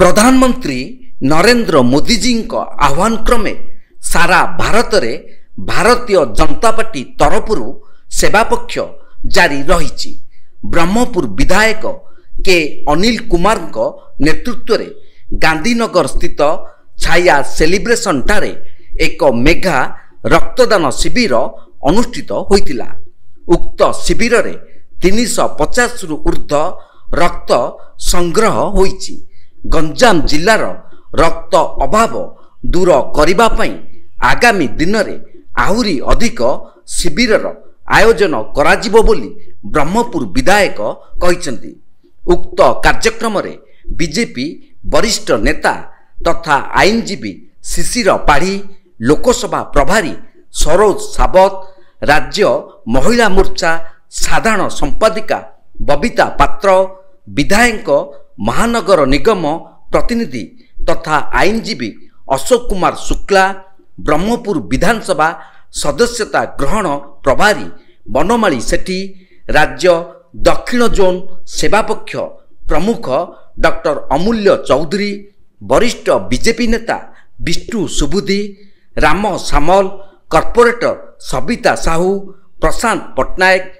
प्रधानमंत्री नरेंद्र मोदी जी आह्वान क्रमे सारा भारत में भारतीय जनता पार्टी तरफर सेवा पक्ष जारी रही। ब्रह्मपुर विधायक के अनिल कुमार नेतृत्व में गांधीनगर स्थित छाया सेलिब्रेशन ठारे एक मेगा रक्तदान शिविर अनुष्ठित होइतिला। उक्त शिविर रे 350 रु ऊर्ध्व रक्त संग्रह होइछि। गंजाम जिलार रक्त अभाव दूर करिबा पई आगामी दिन में आहुरी अधिक शिविर आयोजन कराजिबो बोली ब्रह्मपुर विधायक कहिसंती। उक्त कार्यक्रम रे बीजेपी वरिष्ठ नेता तथा आईनजीवी शिशिर पाढ़ी, लोकसभा प्रभारी सरोज सावत, राज्य महिला मोर्चा साधारण संपादिका बबीता पात्र, विधायक महानगर निगम प्रतिनिधि तथा आईनजीवी अशोक कुमार शुक्ला, ब्रह्मपुर विधानसभा सदस्यता ग्रहण प्रभारी बनमाली सेठी, राज्य दक्षिण जोन सेवा पक्ष प्रमुख डॉक्टर अमूल्य चौधरी, वरिष्ठ बीजेपी नेता विष्णु सुबुद्धि, राम सामल, कॉर्पोरेटर सबिता साहू, प्रशांत पट्टनायक,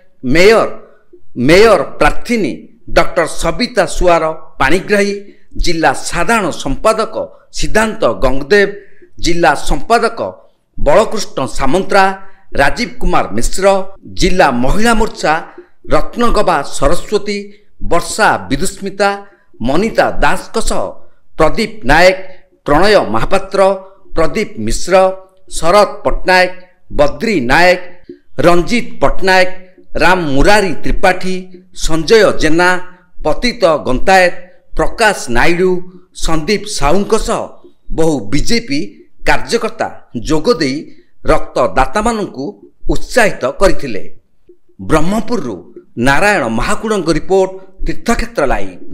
मेयर प्रार्थिनी डॉक्टर सबिता सुआर पाणिग्राही, जिला साधारण संपादक सिद्धांत गंगदेव, जिला संपादक बलकृष्ण सामंतरा, राजीव कुमार मिश्र, जिला महिला मोर्चा रत्नगबा सरस्वती, वर्षा विदुस्मिता, मनिता दास प्रदीप नायक, प्रणय महापात्र, प्रदीप मिश्र, शरद पट्टनायक, बद्री नायक, रंजीत पट्टनायक, राम मुरारी त्रिपाठी, संजय जेना, पतित गंतायत, प्रकाश नायडू, संदीप साहूंक बहु बीजेपी कार्यकर्ता जोगदे रक्तदाता मानू उत्साहित करथिले। ब्रह्मपुर नारायण महाकुड़ रिपोर्ट, तीर्थक्षेत्र लाइव।